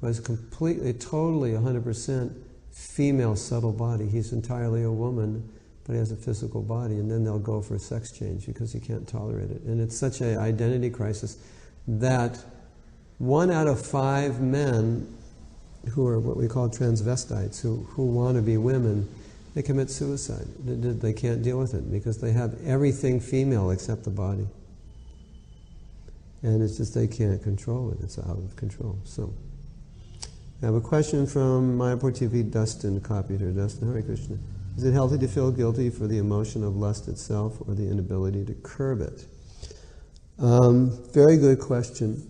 who has completely, totally, 100% female subtle body. He's entirely a woman, but he has a physical body, and then they'll go for a sex change because he can't tolerate it. And it's such an identity crisis that 1 out of 5 men who are what we call transvestites, who want to be women, they commit suicide. They can't deal with it because they have everything female except the body. And it's just they can't control it. It's out of control. So, I have a question from Mayapur TV, Dustin, copied her. Dustin, Hare Krishna. Is it healthy to feel guilty for the emotion of lust itself or the inability to curb it? Very good question.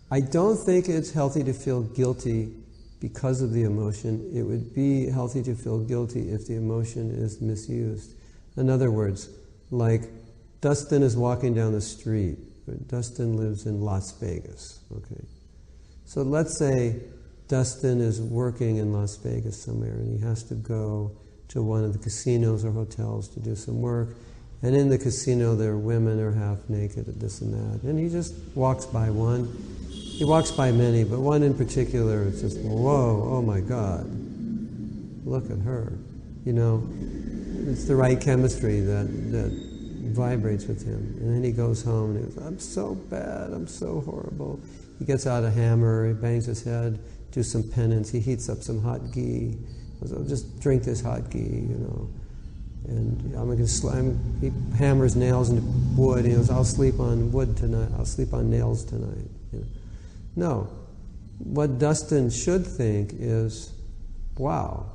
I don't think it's healthy to feel guilty because of the emotion. It would be healthy to feel guilty if the emotion is misused. In other words, like Dustin is walking down the street. Dustin lives in Las Vegas, okay? So let's say Dustin is working in Las Vegas somewhere and he has to go to one of the casinos or hotels to do some work, and in the casino there are women are half naked and this and that, and he just walks by one. He walks by many, but one in particular is just, whoa, oh my God, look at her. You know, it's the right chemistry that vibrates with him. And then he goes home and he goes, I'm so bad, I'm so horrible. He gets out a hammer, he bangs his head, do some penance, he heats up some hot ghee. He goes, oh, just drink this hot ghee, you know. And I'm going to he hammers nails into wood. He goes, I'll sleep on wood tonight, I'll sleep on nails tonight. You know? No. What Dustin should think is, wow,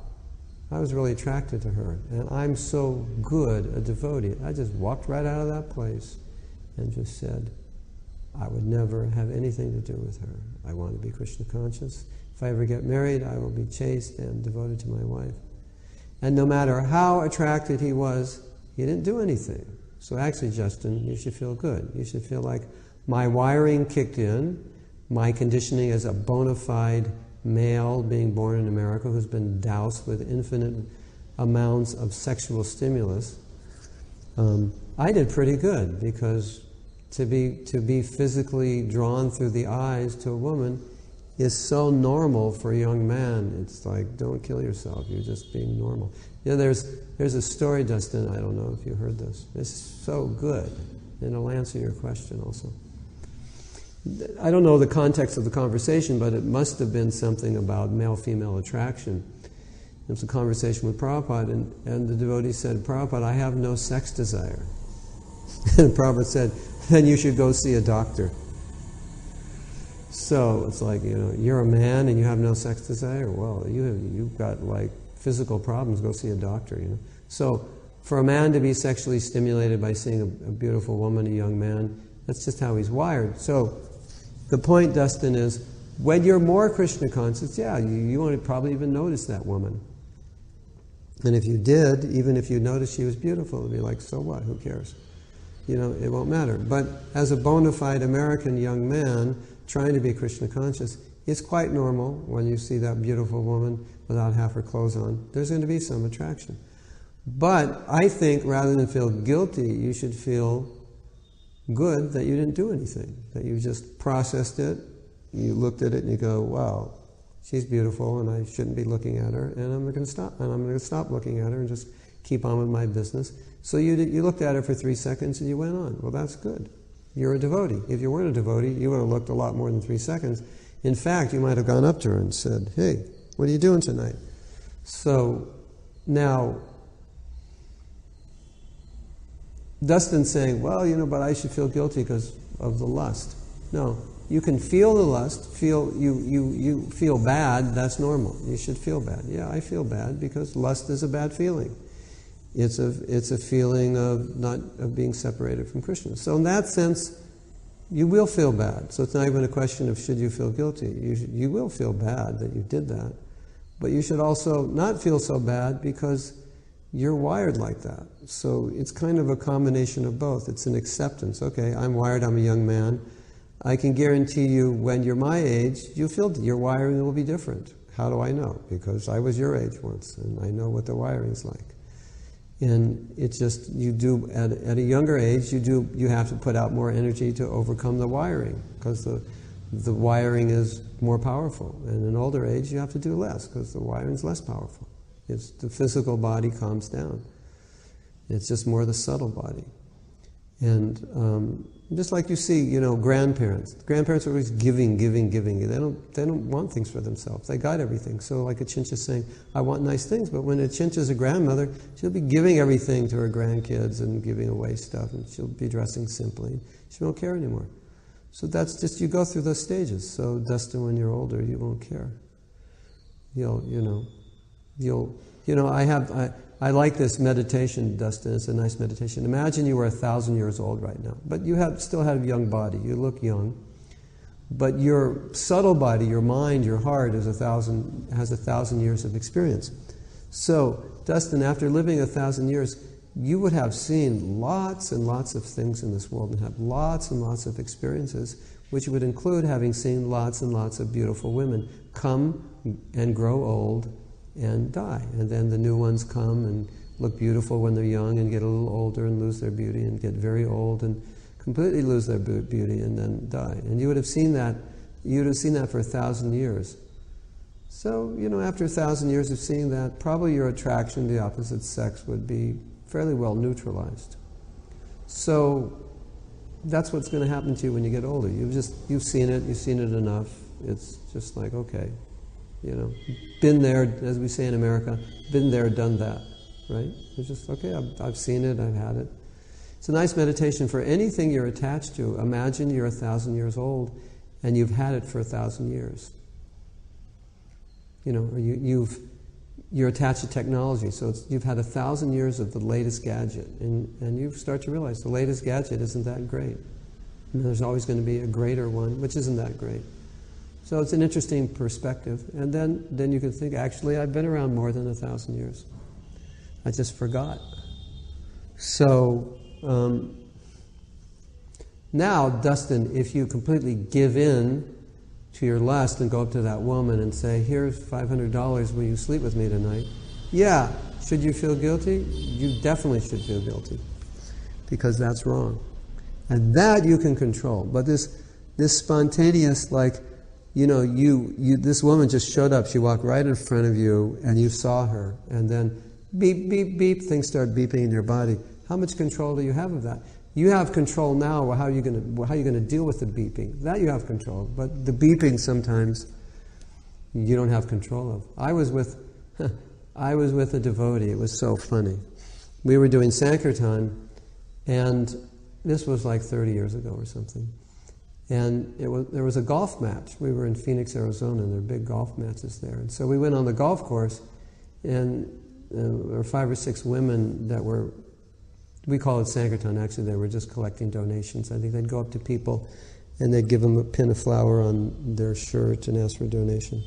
I was really attracted to her, and I'm so good a devotee. I just walked right out of that place and just said, I would never have anything to do with her. I want to be Krishna conscious. If I ever get married, I will be chaste and devoted to my wife. And no matter how attracted he was, he didn't do anything. So actually, Justin, you should feel good. You should feel like my wiring kicked in, my conditioning as a bona fide male being born in America who's been doused with infinite amounts of sexual stimulus. I did pretty good, because to be physically drawn through the eyes to a woman is so normal for a young man. It's like, don't kill yourself, you're just being normal. You know, there's a story, Dustin, I don't know if you heard this. It's so good, and it'll answer your question also. I don't know the context of the conversation, but it must have been something about male-female attraction. It was a conversation with Prabhupada, and the devotee said, Prabhupada, I have no sex desire. And Prabhupada said, then you should go see a doctor. So it's like, you know, you're a man and you have no sex desire? Well, you've got like physical problems, go see a doctor, you know. So for a man to be sexually stimulated by seeing a beautiful woman, a young man, that's just how he's wired. So the point, Dustin, is when you're more Krishna conscious, yeah, you won't probably even notice that woman. And if you did, even if you noticed she was beautiful, it'd be like, so what, who cares? You know, it won't matter. But as a bona fide American young man trying to be Krishna conscious, it's quite normal when you see that beautiful woman without half her clothes on. There's going to be some attraction. But I think rather than feel guilty, you should feel good that you didn't do anything, that you just processed it, you looked at it and you go, wow, she's beautiful and I shouldn't be looking at her, and I'm going to stop looking at her and just keep on with my business. So you looked at her for 3 seconds and you went on. Well, that's good. You're a devotee. If you weren't a devotee, you would have looked a lot more than 3 seconds. In fact, you might have gone up to her and said, hey, what are you doing tonight? So now, Dustin's saying, well, you know, but I should feel guilty because of the lust. No, you can feel the lust, you feel bad, that's normal. You should feel bad. Yeah, I feel bad because lust is a bad feeling. It's a feeling of being separated from Krishna. So in that sense, you will feel bad. So it's not even a question of should you feel guilty. You will feel bad that you did that. But you should also not feel so bad because you're wired like that. So it's kind of a combination of both. It's an acceptance. Okay, I'm wired, I'm a young man. I can guarantee you when you're my age, your wiring will be different. How do I know? Because I was your age once, and I know what the wiring's like. And it's just, you do, at a younger age, you have to put out more energy to overcome the wiring, because the wiring is more powerful. And in an older age, you have to do less, because the wiring is less powerful. It's the physical body calms down. It's just more the subtle body. And just like you see, grandparents. Grandparents are always giving. They don't want things for themselves. They got everything. So like a chincha's saying, I want nice things, but when a chincha's a grandmother, she'll be giving everything to her grandkids and giving away stuff, and she'll be dressing simply. She won't care anymore. So that's just, you go through those stages. So Dustin, when you're older, you won't care. I like this meditation, Dustin. It's a nice meditation. Imagine you were 1,000 years old right now, but you still have a young body. You look young, but your subtle body, your mind, your heart has 1,000 years of experience. So, Dustin, after living 1,000 years, you would have seen lots and lots of things in this world and have lots and lots of experiences, which would include having seen lots and lots of beautiful women come and grow old and die. And then the new ones come and look beautiful when they're young and get a little older and lose their beauty and get very old and completely lose their beauty and then die. And you would have seen that, for 1,000 years. So, after 1,000 years of seeing that, probably your attraction to the opposite sex would be fairly well neutralized. So that's what's going to happen to you when you get older. You've seen it enough. It's just like, okay, been there, as we say in America, been there, done that, right? It's just, okay, I've seen it, I've had it. It's a nice meditation for anything you're attached to. Imagine you're 1,000 years old and you've had it for 1,000 years. Or you're attached to technology, so you've had 1,000 years of the latest gadget, and you start to realize the latest gadget isn't that great. And there's always going to be a greater one, which isn't that great. So it's an interesting perspective. And then you can think, actually, I've been around more than 1,000 years. I just forgot. So now, Dustin, if you completely give in to your lust and go up to that woman and say, here's $500, will you sleep with me tonight? Yeah. Should you feel guilty? You definitely should feel guilty, because that's wrong. And that you can control. But this spontaneous, like, this woman just showed up. She walked right in front of you, and you saw her. And then beep, beep, beep, things start beeping in your body. How much control do you have of that? You have control now. How are you going to deal with the beeping? That you have control. But the beeping sometimes you don't have control of. I was with a devotee. It was so funny. We were doing Sankirtan, and this was like 30 years ago or something. And there was a golf match. We were in Phoenix, Arizona, and there are big golf matches there. And so we went on the golf course, and there were 5 or 6 women that were, we call it Sankirtan, actually they were just collecting donations. I think they'd go up to people and they'd give them a pin of flour on their shirt and ask for a donation.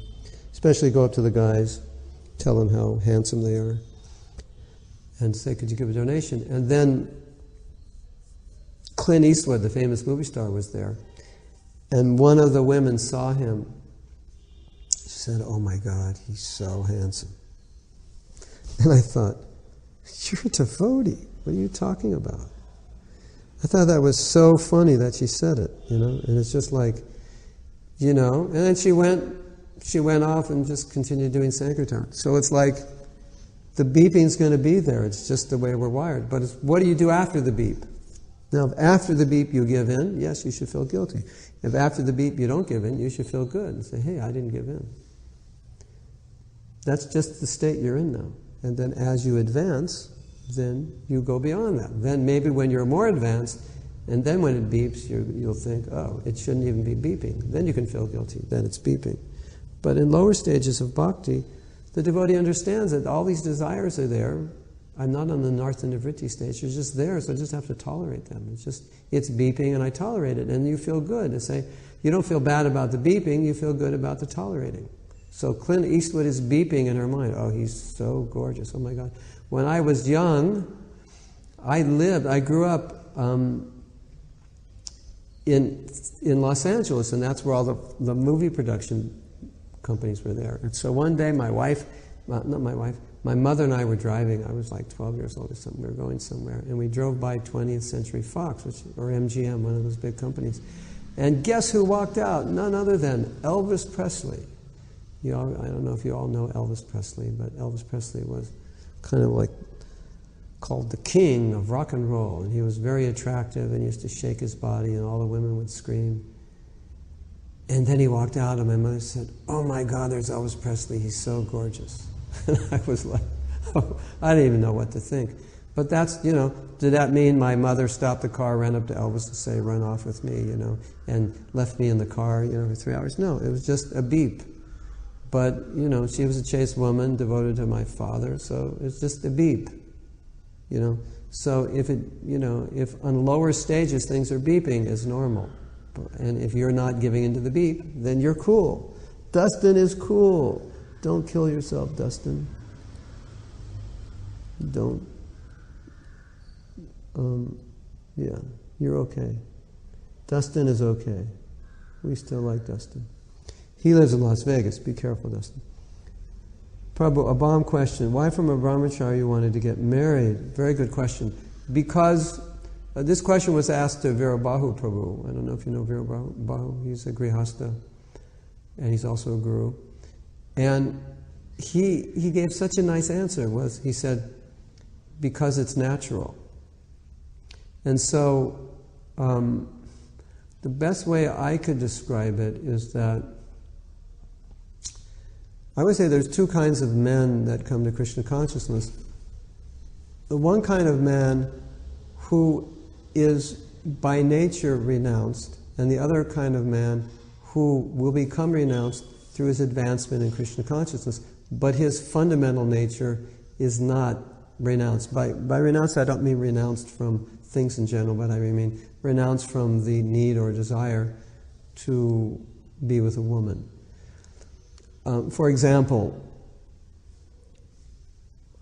Especially go up to the guys, tell them how handsome they are, and say, could you give a donation? And then Clint Eastwood, the famous movie star, was there. And one of the women saw him. She said, oh my God, he's so handsome. And I thought, you're a devotee. What are you talking about? I thought that was so funny that she said it, and it's just like, and then she went off and just continued doing Sankirtan. So it's like, the beeping's going to be there. It's just the way we're wired. But what do you do after the beep? Now, if after the beep you give in, yes, you should feel guilty. If after the beep you don't give in, you should feel good and say, hey, I didn't give in. That's just the state you're in now. And then as you advance, then you go beyond that. Then maybe when you're more advanced, and then when it beeps, you'll think, oh, it shouldn't even be beeping. Then you can feel guilty that it's beeping. But in lower stages of bhakti, the devotee understands that all these desires are there. I'm not on the Nartha Nivritti stage. They're just there, so I just have to tolerate them. It's beeping, and I tolerate it, and you feel good. To say, you don't feel bad about the beeping, you feel good about the tolerating. So Clint Eastwood is beeping in her mind. Oh, he's so gorgeous. Oh my God. When I was young, I grew up in Los Angeles, and that's where all the movie production companies were there. And so one day my My mother and I were driving. I was like 12 years old or something. We were going somewhere, and we drove by 20th Century Fox, or MGM, one of those big companies. And guess who walked out? None other than Elvis Presley. I don't know if you all know Elvis Presley, but Elvis Presley was kind of like called the king of rock and roll, and he was very attractive and used to shake his body, and all the women would scream. And then he walked out, and my mother said, "Oh my God, there's Elvis Presley. He's so gorgeous." And I was like, oh, I didn't even know what to think. But that's, did that mean my mother stopped the car, ran up to Elvis to say, "Run off with me," and left me in the car, for 3 hours? No, it was just a beep. But, she was a chaste woman devoted to my father, so it's just a beep, So if on lower stages things are beeping, it's normal. And if you're not giving into the beep, then you're cool. Dustin is cool. Don't kill yourself, Dustin. Don't. Yeah, you're okay. Dustin is okay. We still like Dustin. He lives in Las Vegas. Be careful, Dustin. Prabhu, a bomb question. Why from a brahmachari you wanted to get married? Very good question. Because this question was asked to Virabahu Prabhu. I don't know if you know Virabahu. He's a grihasta, and he's also a guru. And he gave such a nice answer. He said, because it's natural. And so the best way I could describe it is that I would say there's two kinds of men that come to Krishna consciousness. The one kind of man who is by nature renounced, and the other kind of man who will become renounced through his advancement in Krishna consciousness, but his fundamental nature is not renounced. By renounced, I don't mean renounced from things in general, but I mean renounced from the need or desire to be with a woman. For example,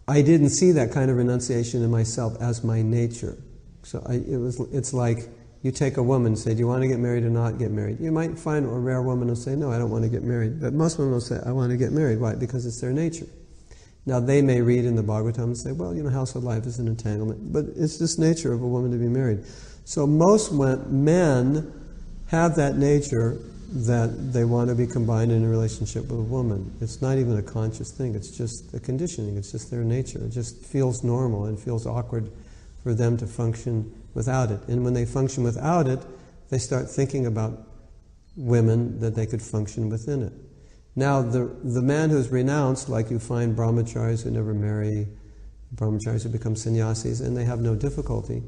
I didn't see that kind of renunciation in myself as my nature. So it's like you take a woman and say, "Do you want to get married or not get married?" You might find a rare woman who'll say, "No, I don't want to get married." But most women will say, "I want to get married." Why? Because it's their nature. Now, they may read in the Bhagavatam and say, "Well, household life is an entanglement." But it's just nature of a woman to be married. So most men have that nature that they want to be combined in a relationship with a woman. It's not even a conscious thing. It's just a conditioning. It's just their nature. It just feels normal and feels awkward for them to function without it. And when they function without it, they start thinking about women that they could function within it. Now, the man who's renounced, like you find brahmacharis who never marry, brahmacharis who become sannyasis, and they have no difficulty.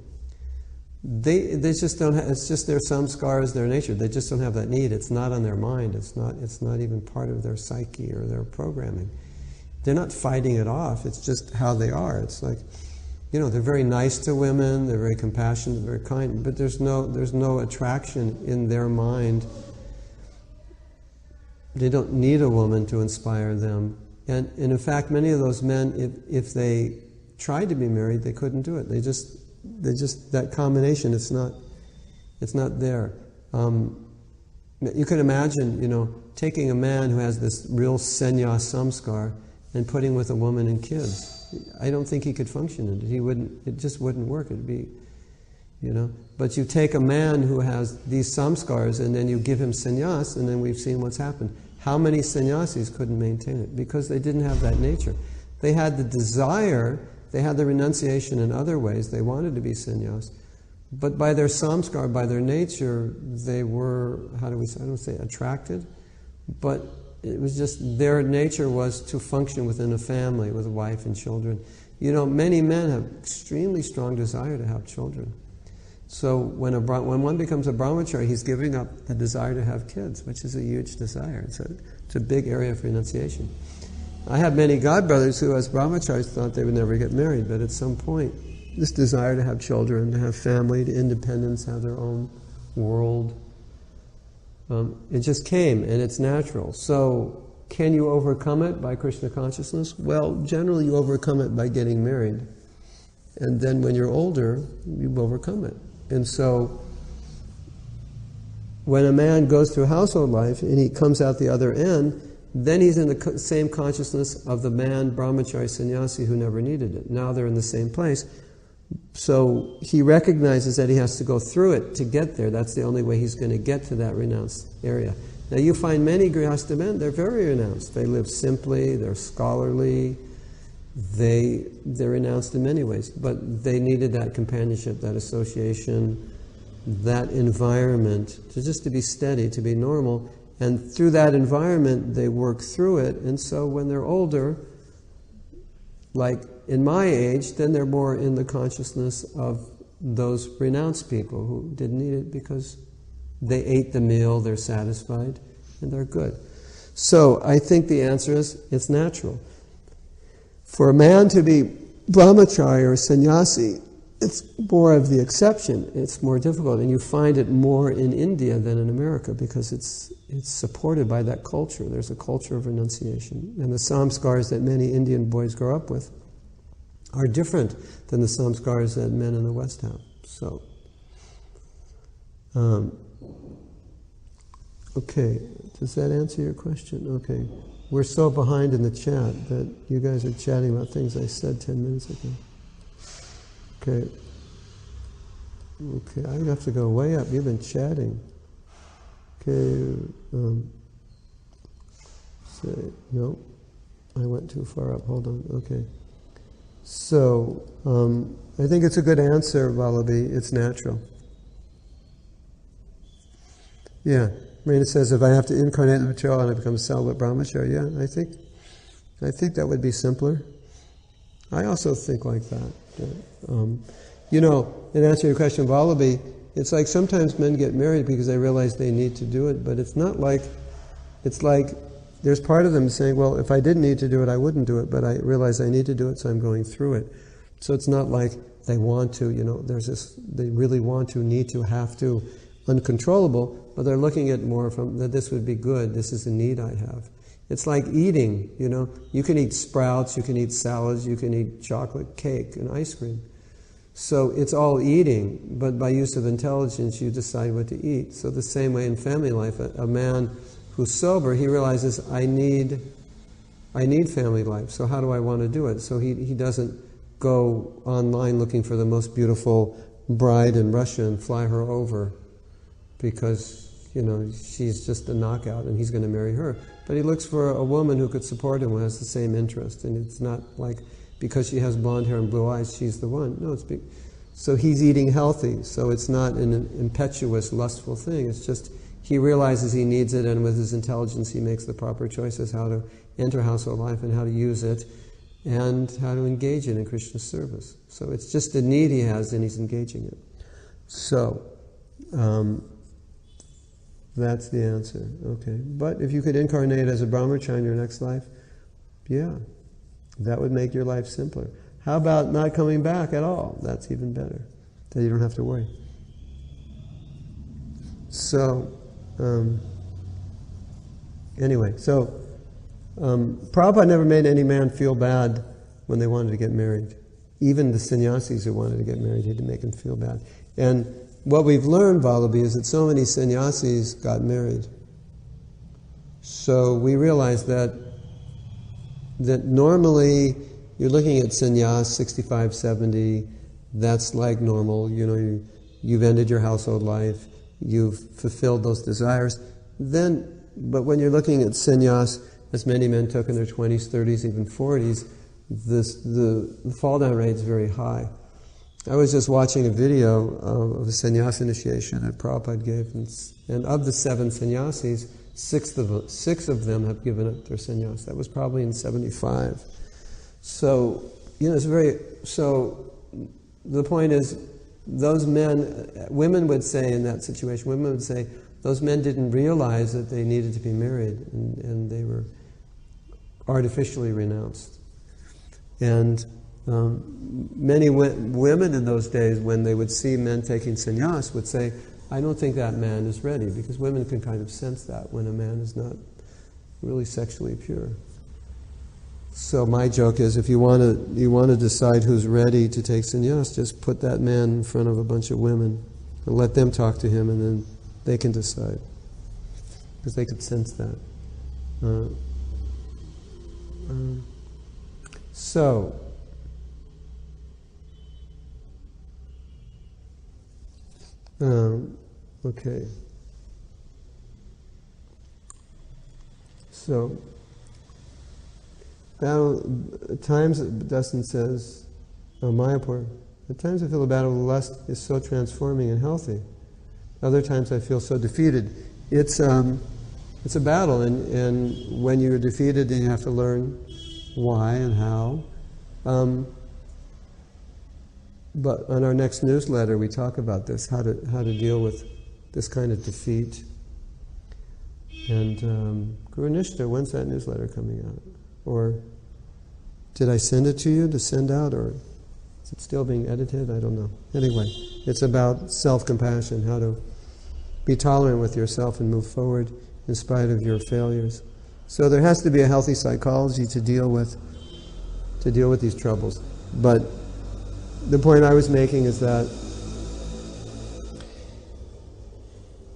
They just don't have, it's just their samskaras, their nature. They just don't have that need. It's not on their mind. It's not even part of their psyche or their programming. They're not fighting it off. It's just how they are. It's like, they're very nice to women, they're very compassionate, very kind, but there's no attraction in their mind. They don't need a woman to inspire them. And in fact, many of those men, if they tried to be married, they couldn't do it. They just that combination, it's not there. You can imagine, taking a man who has this real sannyas samskar and putting with a woman and kids. I don't think he could function in it. It just wouldn't work. It'd be, But you take a man who has these samskars and then you give him sannyas, and then we've seen what's happened. How many sannyasis couldn't maintain it? Because they didn't have that nature. They had the desire, they had the renunciation in other ways, they wanted to be sannyas. But by their samskar, by their nature, they were, I don't say attracted, but it was just their nature was to function within a family with a wife and children. Many men have extremely strong desire to have children. So when one becomes a brahmachari, he's giving up the desire to have kids, which is a huge desire. It's a big area of renunciation. I have many godbrothers who, as brahmacharis, thought they would never get married, but at some point, this desire to have children, to have family, to independence, have their own world, it just came, and it's natural. So, can you overcome it by Krishna consciousness? Well, generally you overcome it by getting married. And then when you're older, you overcome it. And so, when a man goes through household life and he comes out the other end, then he's in the same consciousness of the man, brahmachari sannyasi, who never needed it. Now they're in the same place. So he recognizes that he has to go through it to get there. That's the only way he's going to get to that renounced area. Now you find many grihastha men, they're very renounced. They live simply, they're scholarly, they're renounced in many ways, but they needed that companionship, that association, that environment, to be steady, to be normal. And through that environment, they work through it. And so when they're older, like in my age, then they're more in the consciousness of those renounced people who didn't need it because they ate the meal, they're satisfied, and they're good. So I think the answer is, it's natural. For a man to be brahmachari or sannyasi, it's more of the exception. It's more difficult, and you find it more in India than in America because it's supported by that culture. There's a culture of renunciation, and the samskars that many Indian boys grow up with are different than the samskars that men in the West have. So, okay, does that answer your question? Okay, we're so behind in the chat that you guys are chatting about things I said 10 minutes ago. Okay. Okay, I have to go way up. You've been chatting. Okay. No, I went too far up. Hold on. Okay. So, I think it's a good answer, Vallabhi. It's natural. Yeah. Marina says, if I have to incarnate in the material and I become celibate brahmachari, yeah, I think that would be simpler. I also think like that. You know, in answer to your question, Vallabhi, it's like sometimes men get married because they realize they need to do it, but it's not like, it's like there's part of them saying, well, if I didn't need to do it, I wouldn't do it, but I realize I need to do it, so I'm going through it. So it's not like they want to, you know, there's this, they really want to, need to, have to, uncontrollable, but they're looking at more from that this would be good, this is a need I have. It's like eating, you know, you can eat sprouts, you can eat salads, you can eat chocolate cake and ice cream. So it's all eating, but by use of intelligence you decide what to eat. So the same way in family life, a man who's sober, he realizes I need family life, so how do I want to do it? So he doesn't go online looking for the most beautiful bride in Russia and fly her over because, you know, she's just a knockout and he's going to marry her. But he looks for a woman who could support him, who has the same interest, and it's not like because she has blonde hair and blue eyes, she's the one. No, so he's eating healthy, so it's not an impetuous, lustful thing. It's just he realizes he needs it, and with his intelligence he makes the proper choices how to enter household life and how to use it and how to engage it in Krishna's service. So it's just a need he has, and he's engaging it. So, that's the answer, okay. But if you could incarnate as a brahmachari in your next life, yeah, that would make your life simpler. How about not coming back at all? That's even better. Then you don't have to worry. So, anyway, so Prabhupada never made any man feel bad when they wanted to get married. Even the sannyasis who wanted to get married, he didn't make them feel bad. And what we've learned, Vallabhi, is that so many sannyasis got married. So we realize that normally you're looking at sannyas, 65, 70, that's like normal. You know, you've ended your household life, you've fulfilled those desires. But when you're looking at sannyas, as many men took in their 20s, 30s, even 40s, the fall down rate is very high. I was just watching a video of a sannyas initiation that Prabhupada gave, and of the 7 sannyasis, 6 of them have given up their sannyas. That was probably in 75. So, you know, so the point is, those men, women would say in that situation, women would say, those men didn't realize that they needed to be married, and they were artificially renounced. And many women in those days, when they would see men taking sannyas, would say, I don't think that man is ready, because women can kind of sense that when a man is not really sexually pure. So my joke is, if you want to decide who's ready to take sannyas, just put that man in front of a bunch of women and let them talk to him, and then they can decide, because they could sense that. So, okay. So, at times, Dustin says, Mayapur, at times I feel the battle of lust is so transforming and healthy. Other times I feel so defeated. It's a battle, and when you're defeated, then you have to learn why and how. But on our next newsletter, we talk about this, how to deal with this kind of defeat. And Guru Nishta, when's that newsletter coming out? Or did I send it to you to send out, or is it still being edited? I don't know. Anyway, it's about self-compassion, how to be tolerant with yourself and move forward in spite of your failures. So there has to be a healthy psychology to deal with these troubles. But the point I was making is that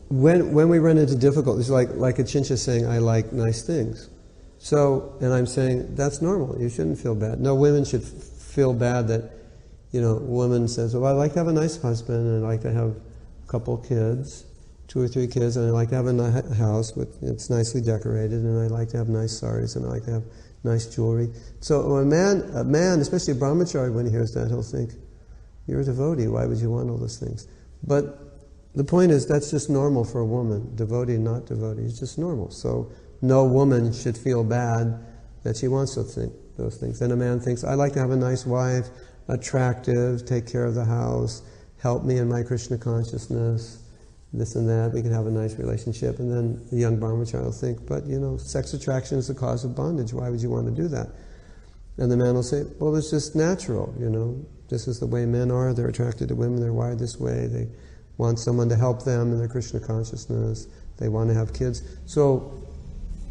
when we run into difficulties, like Achincha saying, I like nice things. So, and I'm saying, that's normal. You shouldn't feel bad. No women should feel bad that, a woman says, well, I like to have a nice husband, and I like to have a couple kids, 2 or 3 kids, and I like to have a house it's nicely decorated, and I like to have nice saris, and I like to have nice jewelry. So a man, especially a brahmachari, when he hears that, he'll think, you're a devotee, why would you want all those things? But the point is, that's just normal for a woman. Devotee, not devotee, it's just normal. So no woman should feel bad that she wants those things. And a man thinks, I like to have a nice wife, attractive, take care of the house, help me in my Krishna consciousness, this and that, we can have a nice relationship. And then the young brahmachari will think, but sex attraction is the cause of bondage, why would you want to do that? And the man will say, well, it's just natural, this is the way men are, they're attracted to women, they're wired this way, they want someone to help them in their Krishna consciousness, they want to have kids. So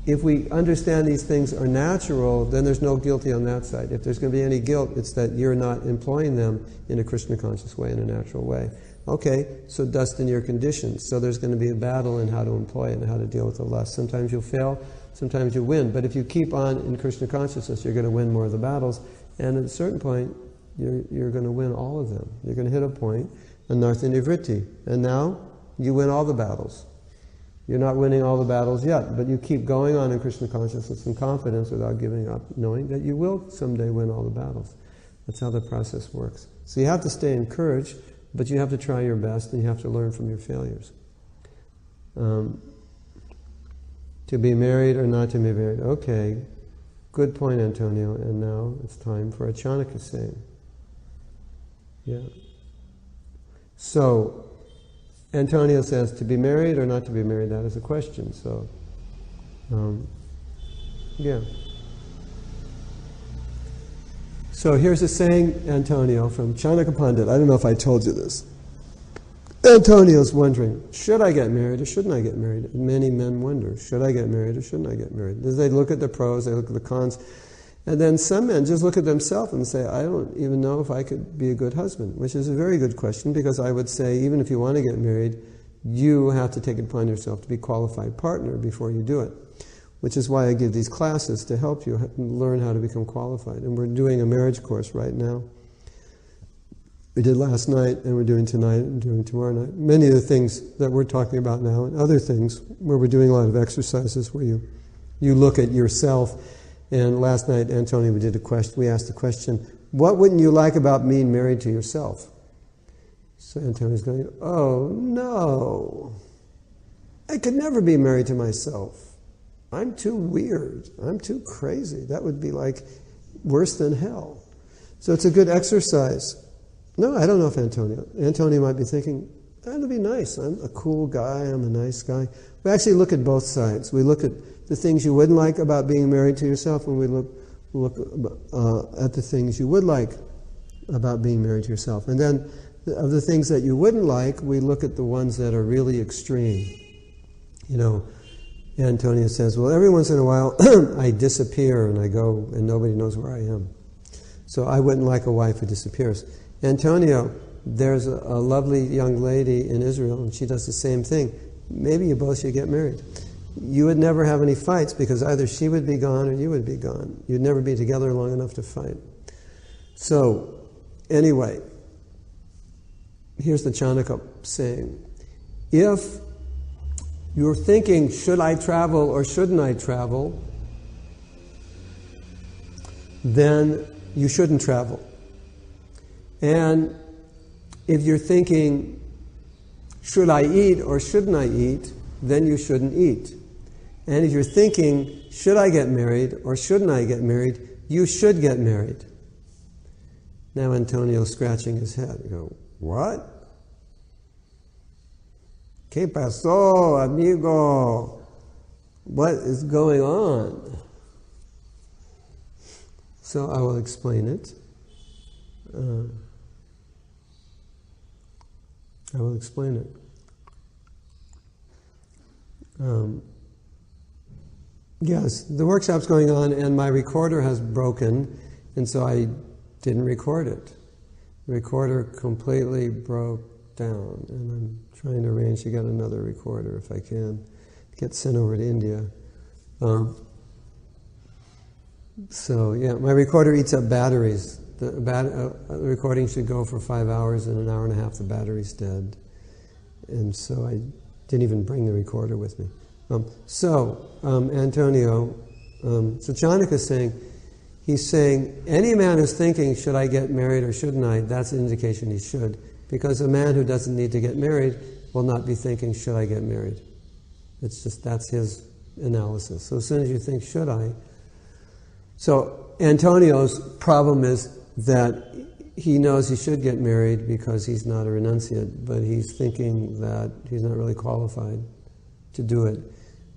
if we understand these things are natural, then there's no guilty on that side. If there's going to be any guilt, it's that you're not employing them in a Krishna conscious way, in a natural way. Okay, so dust in your conditions. So there's going to be a battle in how to employ it and how to deal with the lust. Sometimes you'll fail, sometimes you win. But if you keep on in Krishna consciousness, you're going to win more of the battles. And at a certain point, you're going to win all of them. You're going to hit a point, anartha nivritti. And now, you win all the battles. You're not winning all the battles yet, but you keep going on in Krishna consciousness and confidence without giving up, knowing that you will someday win all the battles. That's how the process works. So you have to stay encouraged, but you have to try your best and you have to learn from your failures. To be married or not to be married. Okay, good point, Antonio. And now it's time for a Chanakya saying. Yeah. So, Antonio says, to be married or not to be married, that is a question. So, yeah. So here's a saying, Antonio, from Chanakya Pandit. I don't know if I told you this. Antonio's wondering, should I get married or shouldn't I get married? Many men wonder, should I get married or shouldn't I get married? They look at the pros, they look at the cons, and then some men just look at themselves and say, I don't even know if I could be a good husband, which is a very good question, because I would say, even if you want to get married, you have to take it upon yourself to be a qualified partner before you do it, which is why I give these classes to help you learn how to become qualified. And we're doing a marriage course right now. We did last night, and we're doing tonight, and doing tomorrow night. Many of the things that we're talking about now, and other things where we're doing a lot of exercises where you look at yourself. And last night, Antonio, we asked the question, what wouldn't you like about being married to yourself? So Antonio's going, oh no, I could never be married to myself. I'm too weird. I'm too crazy. That would be like worse than hell. So it's a good exercise. No, I don't know if Antonio might be thinking, that'd be nice. I'm a cool guy. I'm a nice guy. We actually look at both sides. We look at the things you wouldn't like about being married to yourself, and we look at the things you would like about being married to yourself. And then of the things that you wouldn't like, we look at the ones that are really extreme. Antonio says, well, every once in a while I disappear and I go and nobody knows where I am. So I wouldn't like a wife who disappears. Antonio, there's a lovely young lady in Israel and she does the same thing. Maybe you both should get married. you would never have any fights because either she would be gone or you would be gone. You'd never be together long enough to fight. So, anyway, here's the Chanakya saying, if you're thinking, should I travel or shouldn't I travel, then you shouldn't travel. And if you're thinking, should I eat or shouldn't I eat, then you shouldn't eat. And if you're thinking, should I get married or shouldn't I get married, you should get married. Now Antonio's scratching his head. You go, what? ¿Qué pasó, amigo? What is going on? So I will explain it. I will explain it. Yes, the workshop's going on and my recorder has broken, and so I didn't record it. The recorder completely broke down, and I'm trying to arrange to get another recorder if I can, get sent over to India. So yeah, my recorder eats up batteries. The recording should go for 5 hours, and an hour and a half the battery's dead. And so I didn't even bring the recorder with me. Antonio, so Chanakya is saying, he's saying, any man who's thinking, should I get married or shouldn't I, that's an indication he should. Because a man who doesn't need to get married will not be thinking, should I get married? It's just, that's his analysis. So as soon as you think, should I? So Antonio's problem is that he knows he should get married because he's not a renunciate, but he's thinking that he's not really qualified to do it.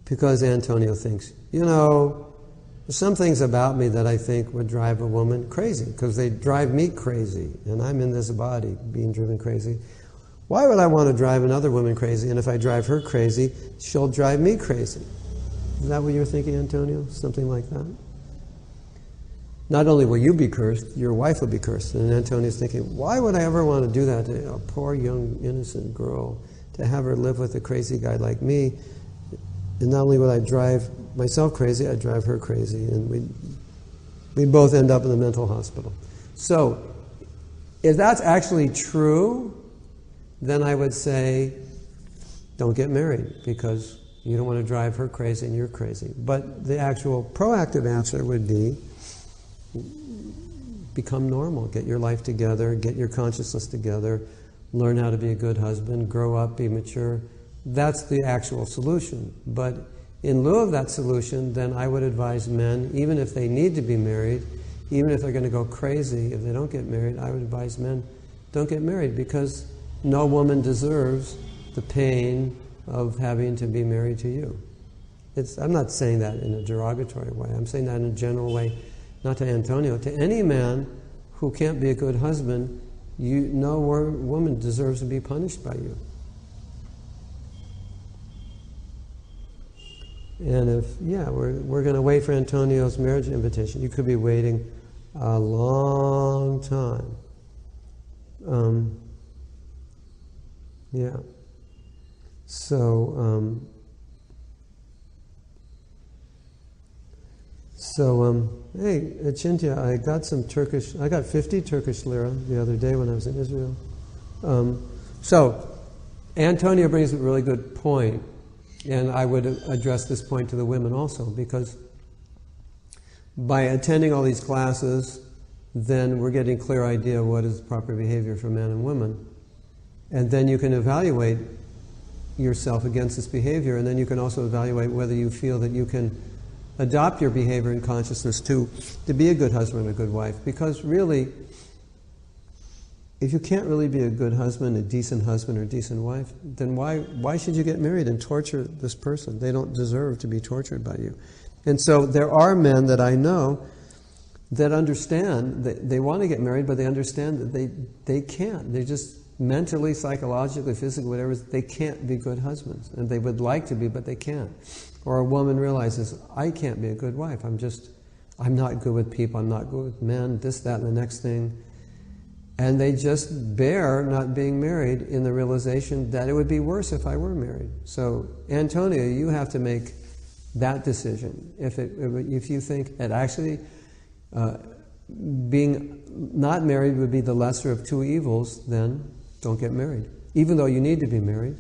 Because Antonio thinks, there's some things about me that I think would drive a woman crazy, because they drive me crazy, and I'm in this body being driven crazy. Why would I want to drive another woman crazy? And if I drive her crazy, she'll drive me crazy. Is that what you're thinking, Antonio? Something like that? Not only will you be cursed, your wife will be cursed. And Antonio's thinking, why would I ever want to do that to a poor, young, innocent girl, to have her live with a crazy guy like me? And not only would I drive myself crazy, I'd drive her crazy, and we'd both end up in the mental hospital. So, if that's actually true, then I would say, don't get married, because you don't want to drive her crazy and you're crazy. But the actual proactive answer would be, become normal, get your life together, get your consciousness together, learn how to be a good husband, grow up, be mature. That's the actual solution. But in lieu of that solution, then I would advise men, even if they need to be married, even if they're going to go crazy if they don't get married, I would advise men, don't get married, because no woman deserves the pain of having to be married to you. I'm not saying that in a derogatory way. I'm saying that in a general way, not to Antonio. To any man who can't be a good husband, no woman deserves to be punished by you. And we're going to wait for Antonio's marriage invitation. You could be waiting a long time. Hey, Achintya, I got 50 Turkish lira the other day when I was in Israel. So, Antonio brings a really good point, and I would address this point to the women also, because by attending all these classes, then we're getting a clear idea of what is proper behavior for men and women. And then you can evaluate yourself against this behavior, and then you can also evaluate whether you feel that you can adopt your behavior and consciousness to be a good husband or a good wife. Because really, if you can't really be a good husband, a decent husband or a decent wife, then why should you get married and torture this person? They don't deserve to be tortured by you. And so there are men that I know that understand that they want to get married, but they understand that they can't. They just mentally, psychologically, physically, whatever, they can't be good husbands. And they would like to be, but they can't. Or a woman realizes, I can't be a good wife. I'm not good with people. I'm not good with men, this, that, and the next thing. And they just bear not being married in the realization that it would be worse if I were married. So, Antonio, you have to make that decision. If you that actually being not married would be the lesser of two evils, then don't get married. Even though you need to be married,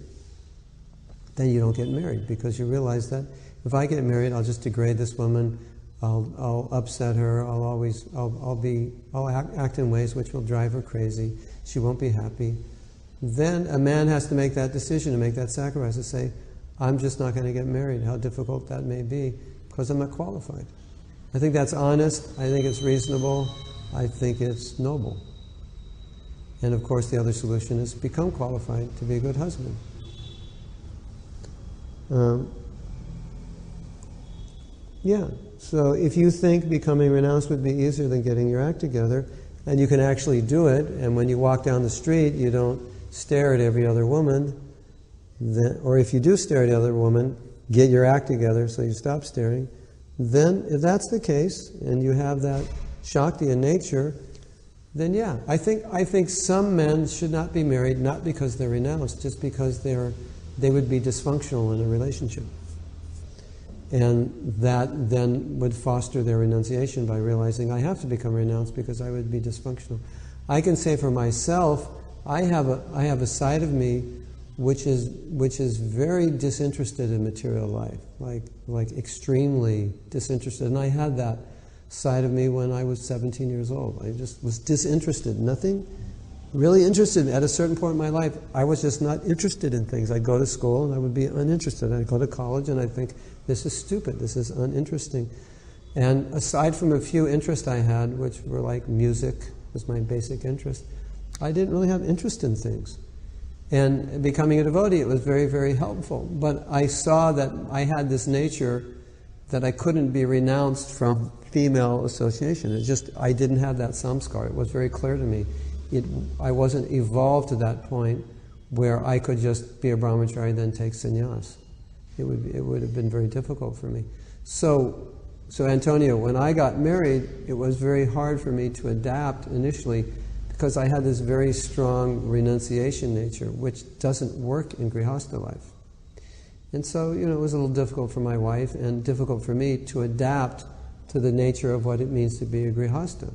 then you don't get married, because you realize that if I get married, I'll just degrade this woman, I'll upset her, I'll act in ways which will drive her crazy, she won't be happy. Then a man has to make that decision, to make that sacrifice, to say, I'm just not going to get married, how difficult that may be, because I'm not qualified. I think that's honest, I think it's reasonable, I think it's noble. And of course the other solution is become qualified to be a good husband. Yeah, so if you think becoming renounced would be easier than getting your act together, and you can actually do it, and when you walk down the street you don't stare at every other woman, or if you do stare at the other woman, get your act together so you stop staring, then if that's the case, and you have that Shakti in nature, then yeah, I think some men should not be married, not because they're renounced, just because they would be dysfunctional in a relationship. And that then would foster their renunciation by realizing I have to become renounced because I would be dysfunctional. I can say for myself, I have a side of me which is very disinterested in material life, like extremely disinterested. And I had that side of me when I was 17 years old. I just was disinterested, nothing really interested. At a certain point in my life, I was just not interested in things. I'd go to school and I would be uninterested. I'd go to college and I'd think, this is stupid, this is uninteresting. And aside from a few interests I had, which were like music was my basic interest, I didn't really have interest in things. And becoming a devotee, it was very, very helpful. But I saw that I had this nature that I couldn't be renounced from female association. I didn't have that samskar. It was very clear to me. I wasn't evolved to that point where I could just be a brahmachari and then take sannyas. It would have been very difficult for me. So Antonio, when I got married, it was very hard for me to adapt initially because I had this very strong renunciation nature, which doesn't work in grihastha life. And so, it was a little difficult for my wife and difficult for me to adapt to the nature of what it means to be a grihastha.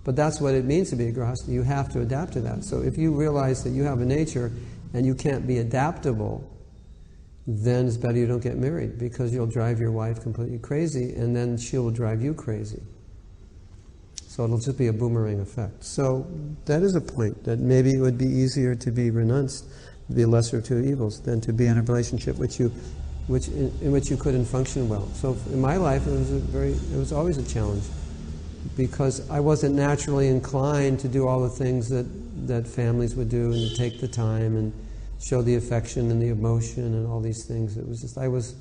But that's what it means to be a grihastha. You have to adapt to that. So if you realize that you have a nature and you can't be adaptable, then it's better you don't get married, because you'll drive your wife completely crazy and then she will drive you crazy. So it'll just be a boomerang effect. So that is a point, that maybe it would be easier to be renounced, to be a lesser of two evils, than to be in a relationship in which you couldn't function well. So in my life, it was always a challenge, because I wasn't naturally inclined to do all the things that families would do, and to take the time and show the affection and the emotion and all these things. It was just, I was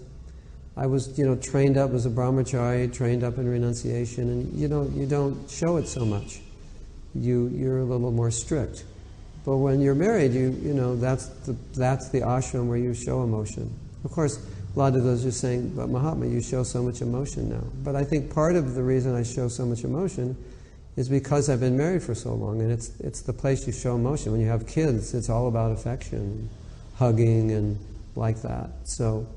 trained up as a brahmachari, trained up in renunciation, and you don't show it so much. You're a little more strict. But when you're married, that's the ashram where you show emotion. Of course, a lot of those are saying, but Mahatma, you show so much emotion now. But I think part of the reason I show so much emotion is because I've been married for so long, and it's the place you show emotion. When you have kids, it's all about affection, hugging, and like that. So,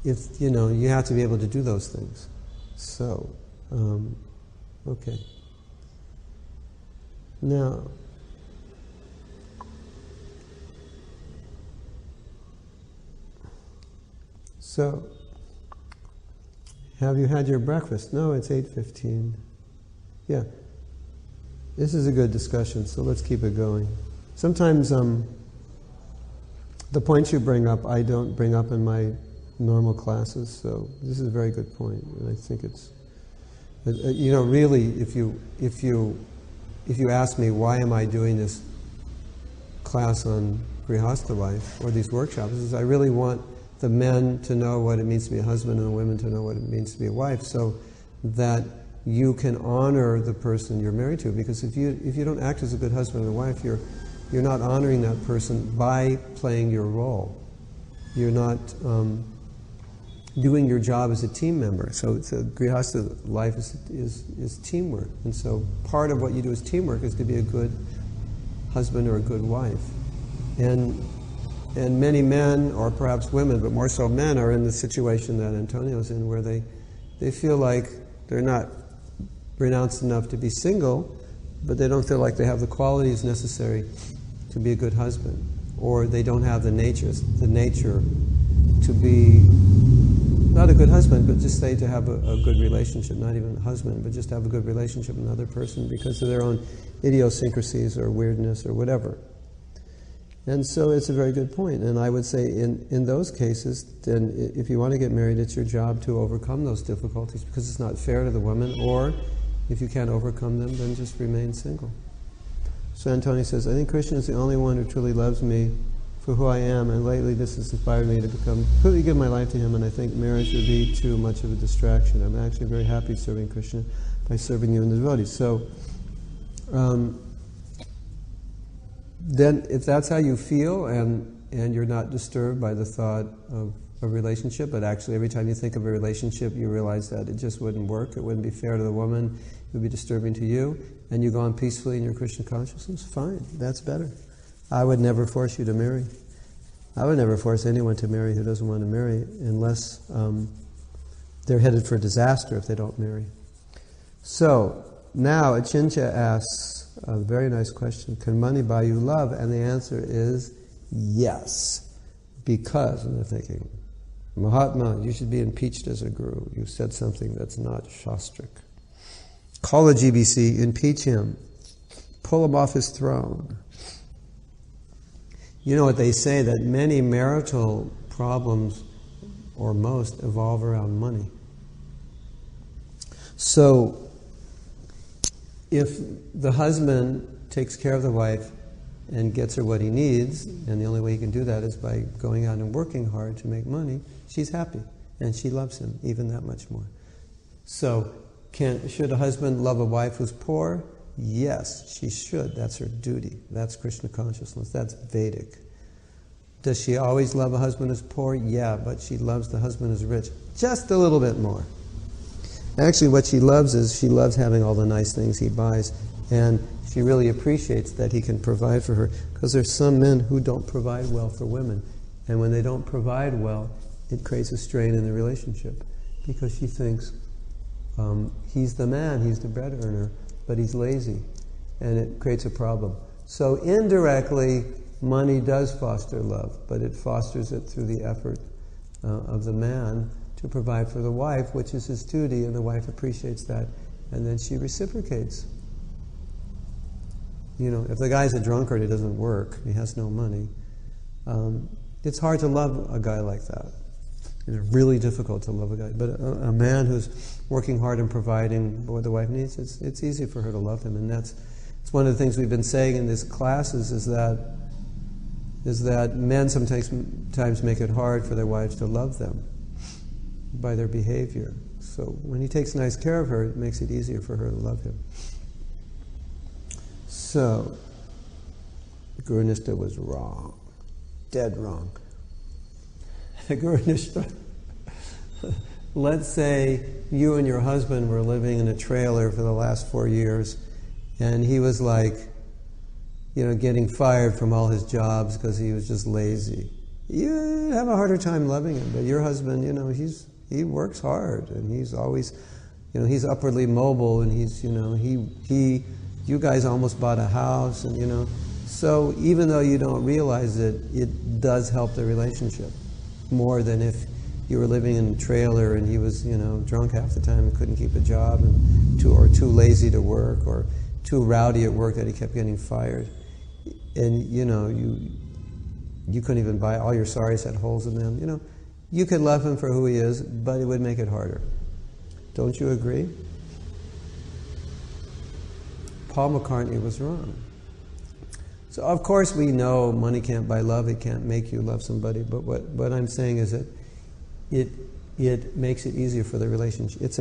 you have to be able to do those things. So, okay. Now, so, have you had your breakfast? No, it's 8:15. Yeah. This is a good discussion, so let's keep it going. Sometimes the points you bring up, I don't bring up in my normal classes, so this is a very good point, and I think it's, really, if you ask me why am I doing this class on grihastha life, or these workshops, is I really want the men to know what it means to be a husband and the women to know what it means to be a wife, so that you can honor the person you're married to. Because if you don't act as a good husband and wife, you're not honoring that person by playing your role. You're not doing your job as a team member. So grihastha life is teamwork. And so part of what you do as teamwork is to be a good husband or a good wife. And many men, or perhaps women, but more so men, are in the situation that Antonio's in, where they feel like they're not renounced enough to be single, but they don't feel like they have the qualities necessary to be a good husband, or they don't have the nature to be not a good husband, but just say to have a good relationship, not even a husband, but just have a good relationship with another person because of their own idiosyncrasies or weirdness or whatever. And so it's a very good point. And I would say in those cases, then if you want to get married, it's your job to overcome those difficulties because it's not fair to the woman, or if you can't overcome them, then just remain single. So Antonio says, I think Krishna is the only one who truly loves me for who I am, and lately this has inspired me to completely give my life to him, and I think marriage would be too much of a distraction. I'm actually very happy serving Krishna by serving you and the devotees. So then if that's how you feel, and you're not disturbed by the thought of a relationship, but actually every time you think of a relationship you realize that it just wouldn't work, it wouldn't be fair to the woman, it would be disturbing to you, and you go on peacefully in your Krishna consciousness, fine, that's better. I would never force you to marry. I would never force anyone to marry who doesn't want to marry, unless they're headed for disaster if they don't marry. So, now Achincha asks a very nice question, can money buy you love? And the answer is yes. Because, and they're thinking, Mahatma, you should be impeached as a guru. You said something that's not shastric. Call the GBC, impeach him, pull him off his throne. You know what they say, that many marital problems, or most, evolve around money. So, if the husband takes care of the wife and gets her what he needs, and the only way he can do that is by going out and working hard to make money, she's happy, and she loves him even that much more. So, should a husband love a wife who's poor? Yes, she should. That's her duty. That's Krishna consciousness. That's Vedic. Does she always love a husband who's poor? Yeah, but she loves the husband who's rich just a little bit more. Actually, what she loves is she loves having all the nice things he buys, and she really appreciates that he can provide for her, because there's some men who don't provide well for women, and when they don't provide well, it creates a strain in the relationship, because she thinks he's the man, he's the bread earner, but he's lazy, and it creates a problem. So indirectly, money does foster love, but it fosters it through the effort of the man to provide for the wife, which is his duty, and the wife appreciates that, and then she reciprocates. You know, if the guy's a drunkard, he doesn't work, he has no money, it's hard to love a guy like that. It's really difficult to love a guy. But a man who's working hard and providing what the wife needs, it's easy for her to love him. And it's one of the things we've been saying in these classes is that men sometimes make it hard for their wives to love them by their behavior. So when he takes nice care of her, it makes it easier for her to love him. So, Guru Nishta was wrong. Dead wrong. Guru Nishta, let's say you and your husband were living in a trailer for the last 4 years, and he was like, getting fired from all his jobs because he was just lazy. You have a harder time loving him, but your husband, he works hard, and he's always, he's upwardly mobile, and he's, you guys almost bought a house, and so even though you don't realize it, it does help the relationship more than if you were living in a trailer and he was, drunk half the time and couldn't keep a job, and too lazy to work, or too rowdy at work that he kept getting fired. And you couldn't even buy, all your saris had holes in them. You could love him for who he is, but it would make it harder. Don't you agree? Paul McCartney was wrong. So of course we know money can't buy love, it can't make you love somebody, but what I'm saying is that it makes it easier for the relationship. It's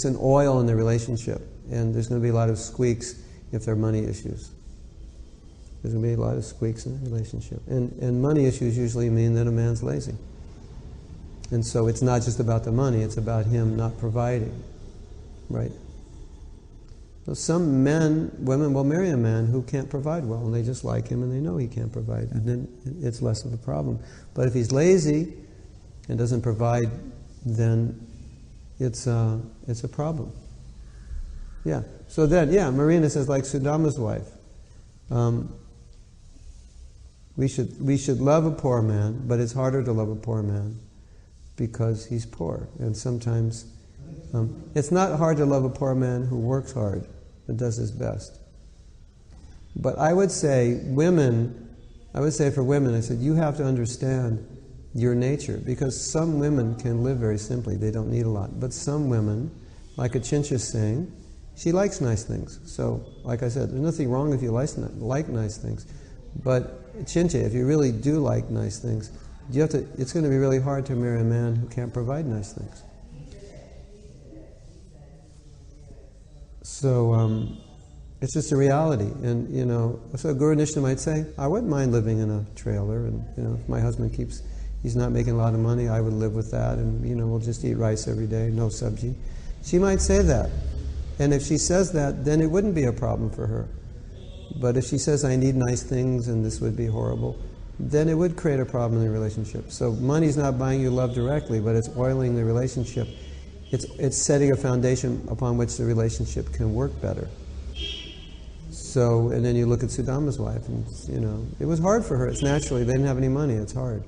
an oil in the relationship, and there's going to be a lot of squeaks if there are money issues. There's going to be a lot of squeaks in the relationship. And money issues usually mean that a man's lazy. And so it's not just about the money, it's about him not providing. Right? So some women will marry a man who can't provide well, and they just like him and they know he can't provide, and then it's less of a problem. But if he's lazy and doesn't provide, then it's a problem. Yeah. So then, Marina says, like Sudama's wife, we should love a poor man, but it's harder to love a poor man because he's poor. And sometimes it's not hard to love a poor man who works hard and does his best. But I would say for women, I said, you have to understand your nature, because some women can live very simply, they don't need a lot. But some women, like Achincha's saying, she likes nice things. So, like I said, there's nothing wrong if you like nice things. But Achincha, if you really do like nice things, it's going to be really hard to marry a man who can't provide nice things. So, it's just a reality. And, so Guru Nishna might say, I wouldn't mind living in a trailer, and, if my husband he's not making a lot of money, I would live with that, and, we'll just eat rice every day, no sabji. She might say that. And if she says that, then it wouldn't be a problem for her. But if she says, I need nice things and this would be horrible, then it would create a problem in the relationship. So money's not buying you love directly, but it's oiling the relationship. It's setting a foundation upon which the relationship can work better. So, and then you look at Sudama's wife, and, it was hard for her. It's naturally, they didn't have any money, it's hard.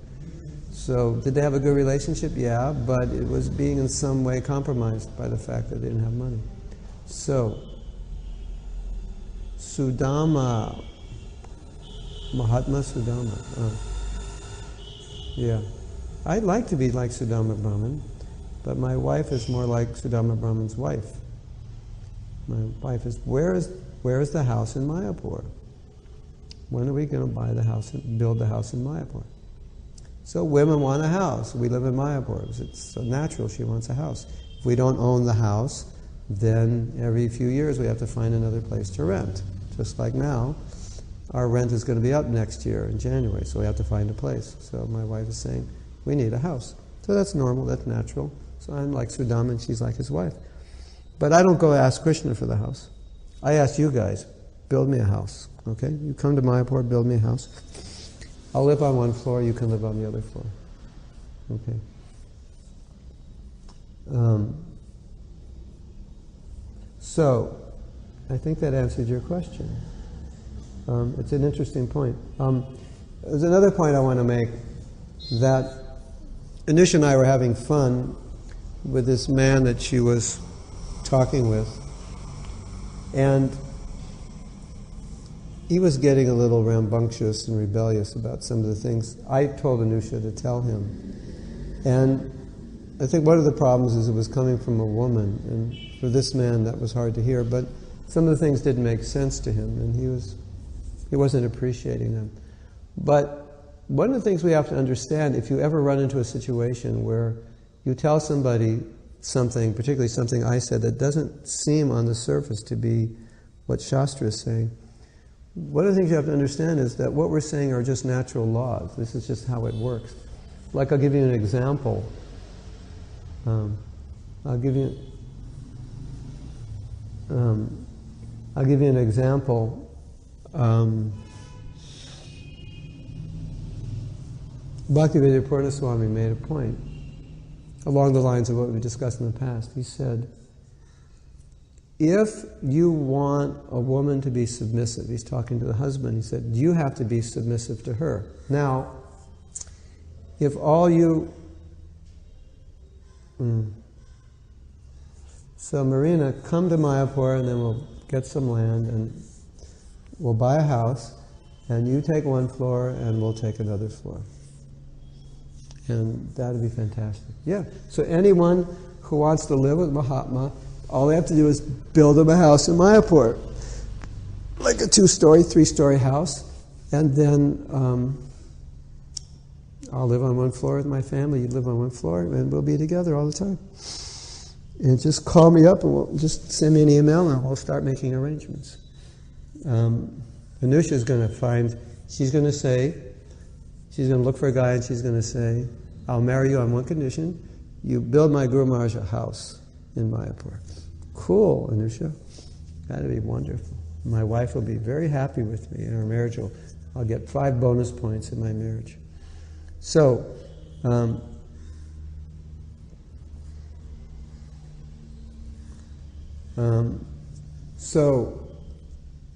So, did they have a good relationship? Yeah, but it was being in some way compromised by the fact that they didn't have money. So, Sudama, Mahatma Sudama. Yeah. I'd like to be like Sudama Brahman, but my wife is more like Sudama Brahman's wife. My wife is, where is the house in Mayapur? When are we going to buy the house and build the house in Mayapur? So women want a house. We live in Mayapur. It's so natural she wants a house. If we don't own the house, then every few years we have to find another place to rent. Just like now, our rent is going to be up next year in January, so we have to find a place. So my wife is saying, we need a house. So that's normal, that's natural. So I'm like Sudama and she's like his wife. But I don't go ask Krishna for the house. I ask you guys, build me a house, okay? You come to Mayapur, build me a house. I'll live on one floor, you can live on the other floor. Okay. So, I think that answered your question. It's an interesting point. There's another point I want to make, that Anush and I were having fun with this man that she was talking with, and he was getting a little rambunctious and rebellious about some of the things I told Anusha to tell him. And I think one of the problems is it was coming from a woman, and for this man that was hard to hear, but some of the things didn't make sense to him, and he wasn't appreciating them. But one of the things we have to understand, if you ever run into a situation where you tell somebody something, particularly something I said, that doesn't seem on the surface to be what Shastra is saying, one of the things you have to understand is that what we're saying are just natural laws. This is just how it works. Like, I'll give you an example. I'll give you an example. Bhaktivedanta Purna Swami made a point along the lines of what we discussed in the past. He said, if you want a woman to be submissive, he's talking to the husband, he said, you have to be submissive to her. Now, if all you... So Marina, come to Mayapur and then we'll get some land and we'll buy a house, and you take one floor and we'll take another floor. And that'd be fantastic. Yeah. So anyone who wants to live with Mahatma, all they have to do is build him a house in Mayapur. Like a 2-story, 3-story house. And then I'll live on one floor with my family, you live on one floor, and we'll be together all the time. And just call me up and just send me an email and we'll start making arrangements. Anusha is going to find, she's going to look for a guy and she's going to say, I'll marry you on one condition, you build my Guru Maharaj a house in Mayapur. Cool, Anusha. That'd be wonderful. My wife will be very happy with me, and our marriage I'll get 5 bonus points in my marriage. So,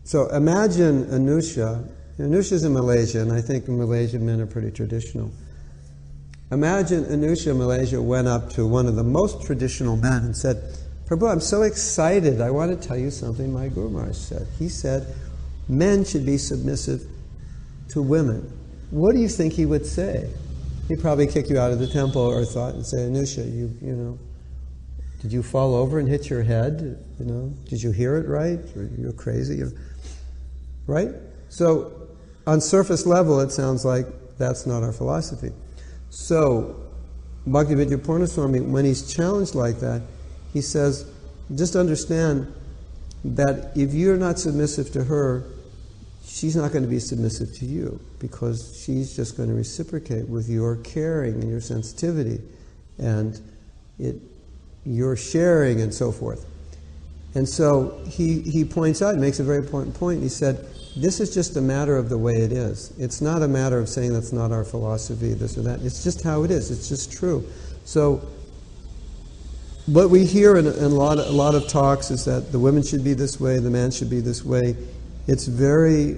so imagine Anusha. Anusha's in Malaysia, and I think Malaysian men are pretty traditional. Imagine Anusha in Malaysia went up to one of the most traditional men and said, Prabhu, I'm so excited. I want to tell you something my Guru Maharaj said. He said, men should be submissive to women. What do you think he would say? He'd probably kick you out of the temple or thought and say, Anusha, you know, did you fall over and hit your head? You know, did you hear it right? You're crazy, right? So, on surface level, it sounds like that's not our philosophy. So, Bhaktivedanta Purnaswami, when he's challenged like that, he says, just understand that if you're not submissive to her, she's not going to be submissive to you, because she's just going to reciprocate with your caring and your sensitivity and your sharing and so forth. And so he points out, he makes a very important point. He said, this is just a matter of the way it is. It's not a matter of saying that's not our philosophy, this or that. It's just how it is. It's just true. So what we hear in a lot of talks is that the women should be this way, the man should be this way. It's very,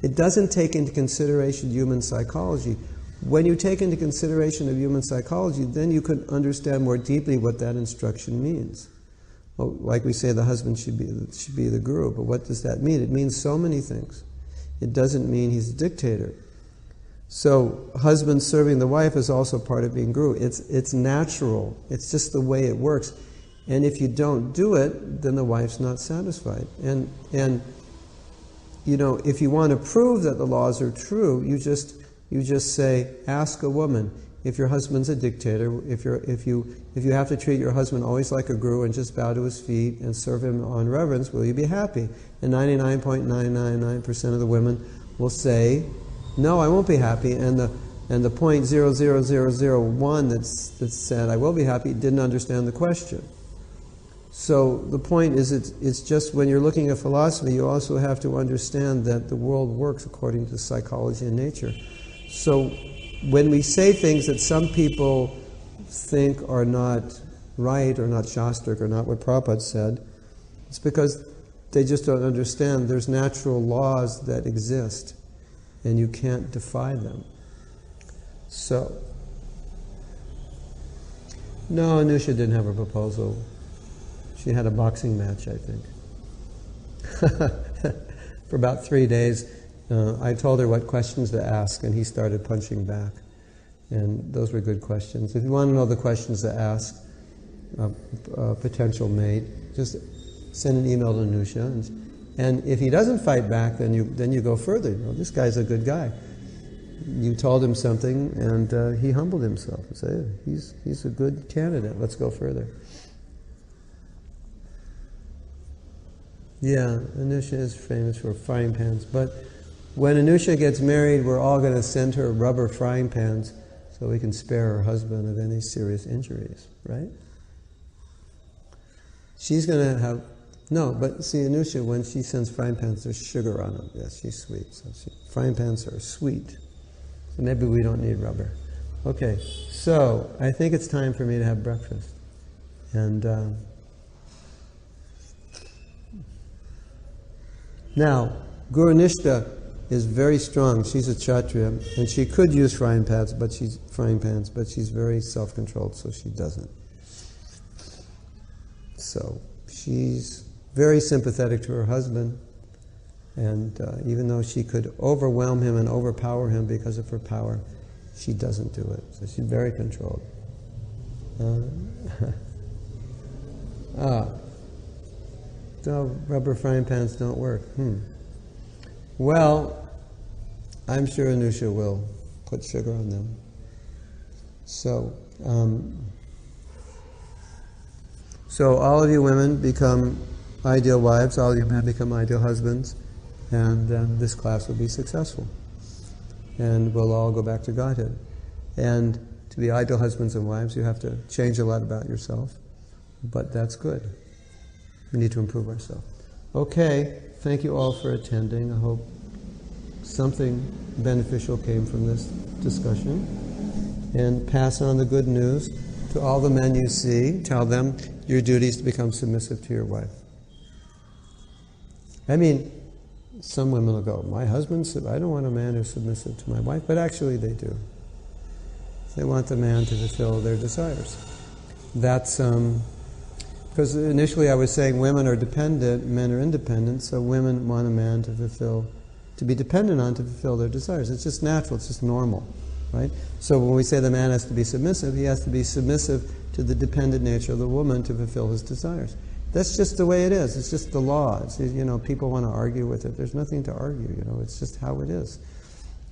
it doesn't take into consideration human psychology. When you take into consideration of human psychology, then you can understand more deeply what that instruction means. Well, like we say, the husband should be the guru, but what does that mean? It means so many things. It doesn't mean he's a dictator. So, husband serving the wife is also part of being guru. It's natural. It's just the way it works. And if you don't do it, then the wife's not satisfied. And you know, if you want to prove that the laws are true, you just say, ask a woman. If your husband's a dictator, if you have to treat your husband always like a guru and just bow to his feet and serve him on reverence, will you be happy? And 99.999% of the women will say, no, I won't be happy. And the 0.00001 that said, I will be happy, didn't understand the question. So the point is, it's just when you're looking at philosophy, you also have to understand that the world works according to psychology and nature. So when we say things that some people think are not right or not Shastric or not what Prabhupada said, it's because they just don't understand there's natural laws that exist and you can't defy them. So, no, Anusha didn't have a proposal. She had a boxing match, I think. For about 3 days, I told her what questions to ask, and he started punching back. And those were good questions. If you want to know the questions to ask a potential mate, just send an email to Anusha. And if he doesn't fight back, then you go further. You know, this guy's a good guy. You told him something, and he humbled himself and said, he's a good candidate. Let's go further. Yeah, Anusha is famous for frying pans. But when Anusha gets married, we're all going to send her rubber frying pans so we can spare her husband of any serious injuries, right? She's going to have... No, but see, Anusha, when she sends frying pans, there's sugar on them. Yes, she's sweet. So frying pans are sweet. So maybe we don't need rubber. Okay, so I think it's time for me to have breakfast. And now, Guru Nishta is very strong. She's a Kshatriya, and she could use frying pans, but she's very self-controlled, so she doesn't. So she's very sympathetic to her husband, and even though she could overwhelm him and overpower him because of her power, she doesn't do it. So she's very controlled. So rubber frying pans don't work. Well, I'm sure Anusha will put sugar on them. So, so all of you women become ideal wives, all of you men become ideal husbands. and then this class will be successful. And we'll all go back to Godhead. And to be ideal husbands and wives, you have to change a lot about yourself, but that's good. We need to improve ourselves. Okay, thank you all for attending. I hope something beneficial came from this discussion. And pass on the good news to all the men you see. Tell them your duty is to become submissive to your wife. I mean, some women will go, my husband's, I don't want a man who's submissive to my wife, but actually they do. They want the man to fulfill their desires. That's, because initially I was saying women are dependent, men are independent, so women want a man to be dependent on to fulfill their desires. It's just natural, it's just normal, right? So when we say the man has to be submissive, he has to be submissive to the dependent nature of the woman to fulfill his desires. That's just the way it is. It's just the law. It's, people want to argue with it. There's nothing to argue, It's just how it is.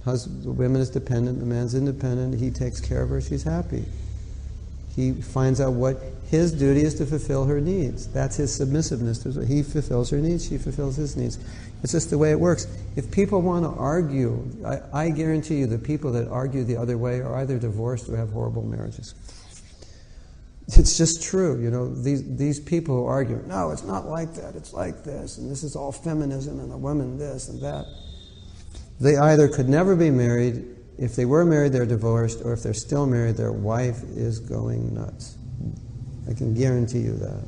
The woman is dependent, the man's independent, he takes care of her, she's happy. He finds out what his duty is to fulfill her needs. That's his submissiveness. He fulfills her needs, she fulfills his needs. It's just the way it works. If people want to argue, I guarantee you the people that argue the other way are either divorced or have horrible marriages. It's just true, these people who argue, no, it's not like that, it's like this, and this is all feminism, and the woman this and that. They either could never be married, if they were married, they're divorced, or if they're still married, their wife is going nuts. I can guarantee you that.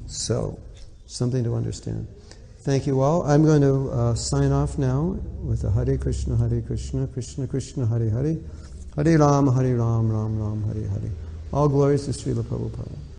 So, something to understand. Thank you all. I'm going to sign off now with a Hare Krishna, Krishna Krishna, Hare Hare, Hare Ram, Ram Ram, Hare Hare. All glories to Srila Prabhupada.